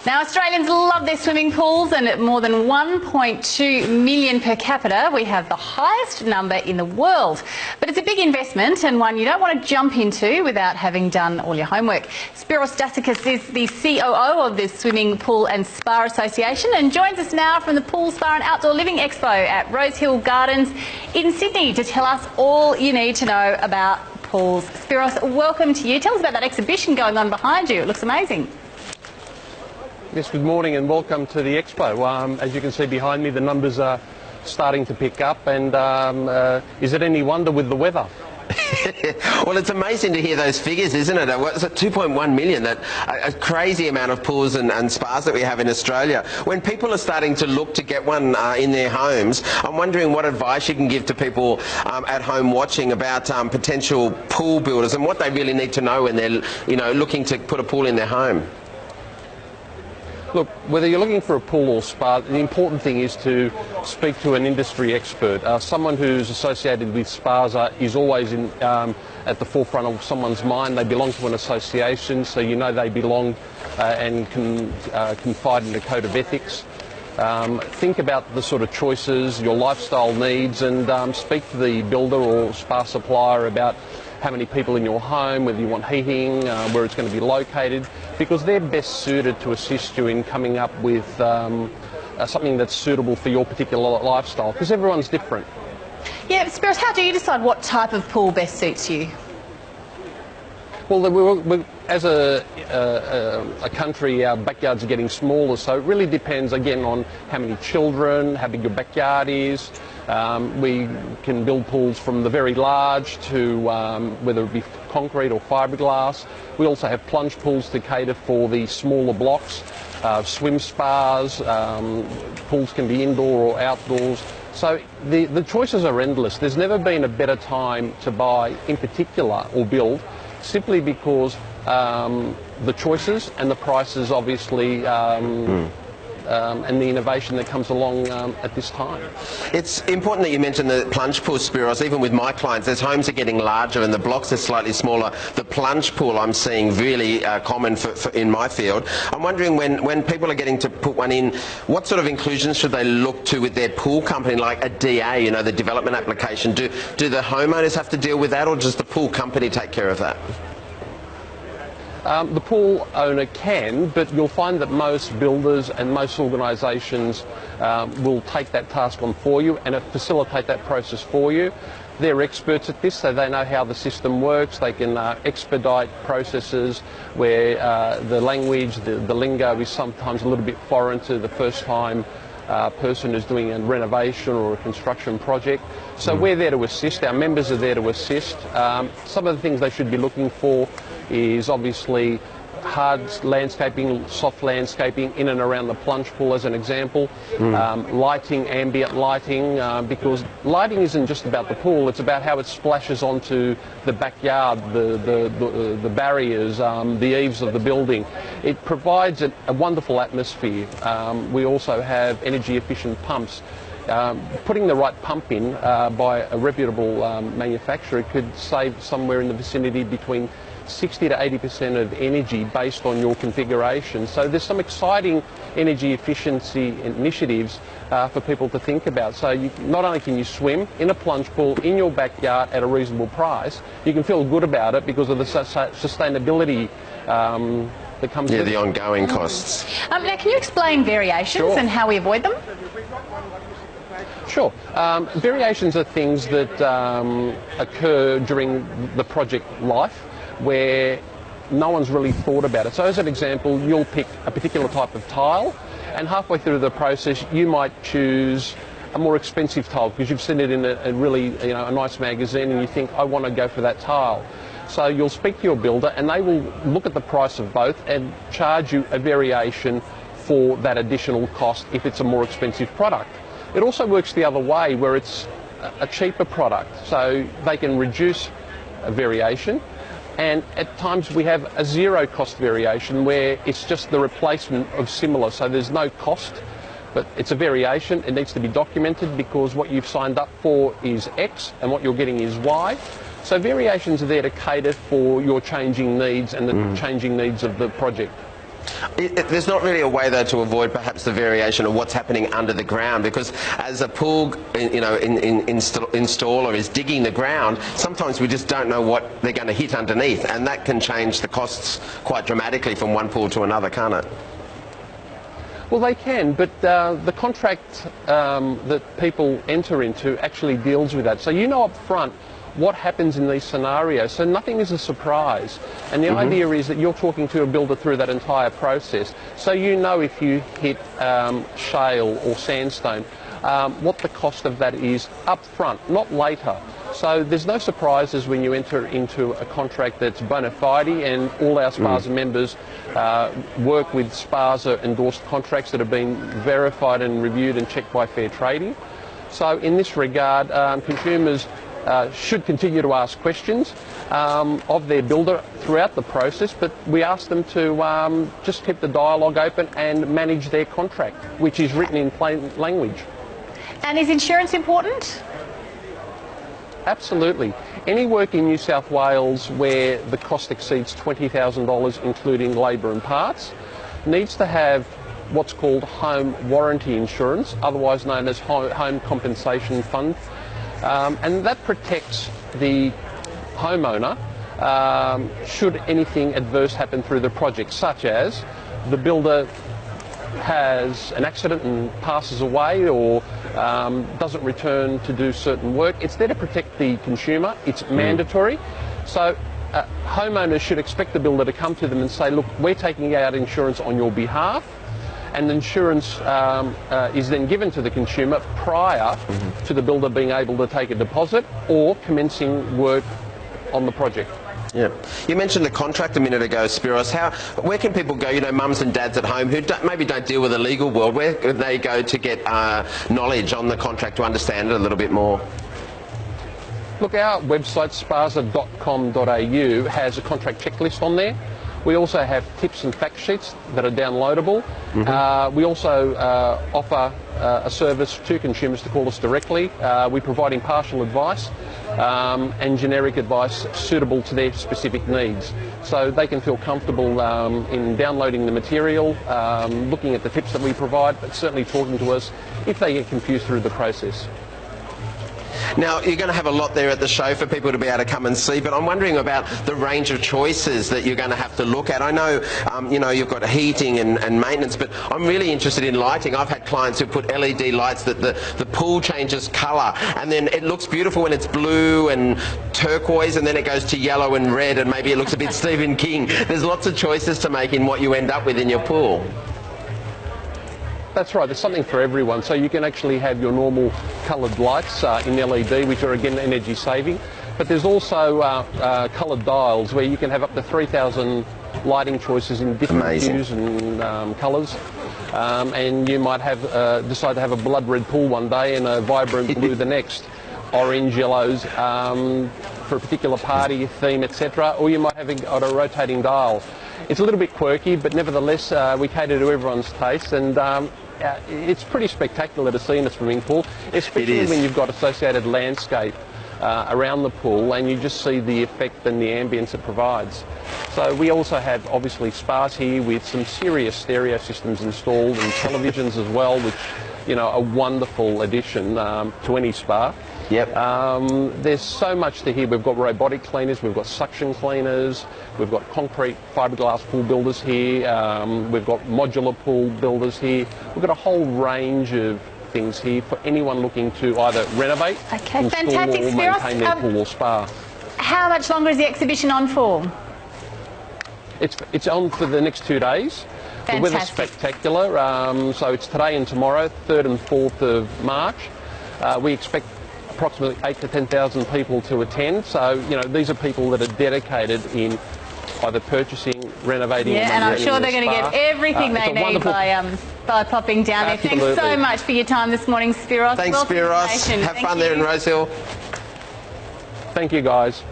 Now, Australians love their swimming pools, and at more than 1.2 million per capita, we have the highest number in the world. But it's a big investment and one you don't want to jump into without having done all your homework. Spiros Datsakis is the COO of the Swimming Pool and Spa Association and joins us now from the Pool, Spa and Outdoor Living Expo at Rosehill Gardens in Sydney to tell us all you need to know about pools. Spiros, welcome to you. Tell us about that exhibition going on behind you. It looks amazing. Yes, good morning and welcome to the Expo. As you can see behind me, the numbers are starting to pick up, and is it any wonder with the weather? Well, it's amazing to hear those figures, isn't it? What's it, 2.1 million, that a crazy amount of pools and spas that we have in Australia. When people are starting to look to get one in their homes, I'm wondering what advice you can give to people at home watching about potential pool builders and what they really need to know when they're, looking to put a pool in their home. Look, whether you're looking for a pool or spa, the important thing is to speak to an industry expert. Someone who's associated with spas is always at the forefront of someone's mind. They belong to an association, so you know they belong and can confide in a code of ethics. Think about the sort of choices, your lifestyle needs, and speak to the builder or spa supplier about how many people in your home, whether you want heating, where it's going to be located, because they're best suited to assist you in coming up with something that's suitable for your particular lifestyle, because everyone's different. Yeah, Spiros, how do you decide what type of pool best suits you? Well, as a country, our backyards are getting smaller, so it really depends, again, on how many children, how big your backyard is. We can build pools from the very large to whether it be concrete or fiberglass. We also have plunge pools to cater for the smaller blocks, swim spas, pools can be indoor or outdoors. So the choices are endless. There's never been a better time to buy, in particular, or build, simply because the choices and the prices, obviously, and the innovation that comes along at this time. It's important that you mentioned the plunge pool, Spiros. Even with my clients, as homes are getting larger and the blocks are slightly smaller, the plunge pool I'm seeing really common in my field. I'm wondering, when people are getting to put one in, what sort of inclusions should they look to with their pool company, like a DA, the development application? Do the homeowners have to deal with that, or does the pool company take care of that? The pool owner can, but you'll find that most builders and most organisations will take that task on for you and facilitate that process for you. They're experts at this, so they know how the system works. They can expedite processes where the language, the lingo is sometimes a little bit foreign to the first time person who's doing a renovation or a construction project. So we're there to assist, our members are there to assist. Some of the things they should be looking for is obviously hard landscaping, soft landscaping in and around the plunge pool, as an example. Lighting, ambient lighting, because lighting isn't just about the pool, it's about how it splashes onto the backyard, the barriers, the eaves of the building. It provides a wonderful atmosphere. We also have energy efficient pumps. Putting the right pump in by a reputable manufacturer could save somewhere in the vicinity between 60 to 80% of energy based on your configuration. So there's some exciting energy efficiency initiatives for people to think about. So not only can you swim in a plunge pool in your backyard at a reasonable price, you can feel good about it because of the sustainability that comes with it. The ongoing costs. Now, can you explain variations and how we avoid them? Sure. Variations are things that occur during the project life where no one's really thought about it. So as an example, you'll pick a particular type of tile, and halfway through the process you might choose a more expensive tile because you've seen it in a really a nice magazine and you think, I want to go for that tile. So you'll speak to your builder and they will look at the price of both and charge you a variation for that additional cost if it's a more expensive product. It also works the other way where it's a cheaper product, so they can reduce a variation. And at times we have a zero cost variation where it's just the replacement of similar, so there's no cost, but it's a variation. It needs to be documented because what you've signed up for is X and what you're getting is Y. So variations are there to cater for your changing needs and the changing needs of the project. There's not really a way, though, to avoid perhaps the variation of what's happening under the ground, because as a pool, installer is digging the ground, sometimes we just don't know what they're going to hit underneath, and that can change the costs quite dramatically from one pool to another, can't it? Well, they can, but the contract that people enter into actually deals with that. So you know up front what happens in these scenarios, so nothing is a surprise. And the idea is that you're talking to a builder through that entire process, so you know if you hit shale or sandstone, what the cost of that is up front, not later. So there's no surprises when you enter into a contract that's bona fide, and all our SPASA members work with SPASA endorsed contracts that have been verified and reviewed and checked by Fair Trading. So in this regard, consumers should continue to ask questions of their builder throughout the process, but we ask them to just keep the dialogue open and manage their contract, which is written in plain language. And is insurance important? Absolutely. Any work in New South Wales where the cost exceeds $20,000, including labour and parts, needs to have what's called home warranty insurance, otherwise known as home compensation fund. And that protects the homeowner should anything adverse happen through the project, such as the builder has an accident and passes away, or doesn't return to do certain work. It's there to protect the consumer. It's mandatory. So homeowners should expect the builder to come to them and say, look, we're taking out insurance on your behalf, and the insurance is then given to the consumer prior to the builder being able to take a deposit or commencing work on the project. Yeah. You mentioned the contract a minute ago, Spiros. Where can people go, mums and dads at home who maybe don't deal with the legal world, where can they go to get knowledge on the contract to understand it a little bit more? Look, our website, spasa.com.au, has a contract checklist on there. We also have tips and fact sheets that are downloadable. We also offer a service to consumers to call us directly. We provide impartial advice and generic advice suitable to their specific needs. So they can feel comfortable in downloading the material, looking at the tips that we provide, but certainly talking to us if they get confused through the process. Now, you're going to have a lot there at the show for people to be able to come and see, but I'm wondering about the range of choices that you're going to have to look at. I know, you've got heating and maintenance, but I'm really interested in lighting. I've had clients who put LED lights that the pool changes colour, and then it looks beautiful when it's blue and turquoise, and then it goes to yellow and red, and maybe it looks a bit Stephen King. There's lots of choices to make in what you end up with in your pool. That's right, there's something for everyone. So you can actually have your normal coloured lights in LED, which are again energy saving, but there's also coloured dials where you can have up to 3,000 lighting choices in different hues and colours. And you might have decide to have a blood red pool one day and a vibrant blue the next, orange, yellows for a particular party, theme, etc. Or you might have a rotating dial. It's a little bit quirky, but nevertheless we cater to everyone's taste, and it's pretty spectacular to see in a swimming pool, especially when you've got associated landscape around the pool and you just see the effect and the ambience it provides. So we also have obviously spas here with some serious stereo systems installed, and televisions as well, which a wonderful addition to any spa. Yep. There's so much to here. We've got robotic cleaners, we've got suction cleaners, we've got concrete fiberglass pool builders here, we've got modular pool builders here. We've got a whole range of things here for anyone looking to either renovate, install fantastic, or maintain their pool or spa. How much longer is the exhibition on for? It's on for the next 2 days. Fantastic. The weather's spectacular, so it's today and tomorrow, 3rd and 4th of March. We expect approximately 8,000 to 10,000 people to attend. So, these are people that are dedicated in either purchasing, renovating, or and I'm sure they're going to get everything they need by popping down there. Thanks so much for your time this morning, Spiros. Thanks, Spiros. Have fun there in Rosehill. Thank you, guys.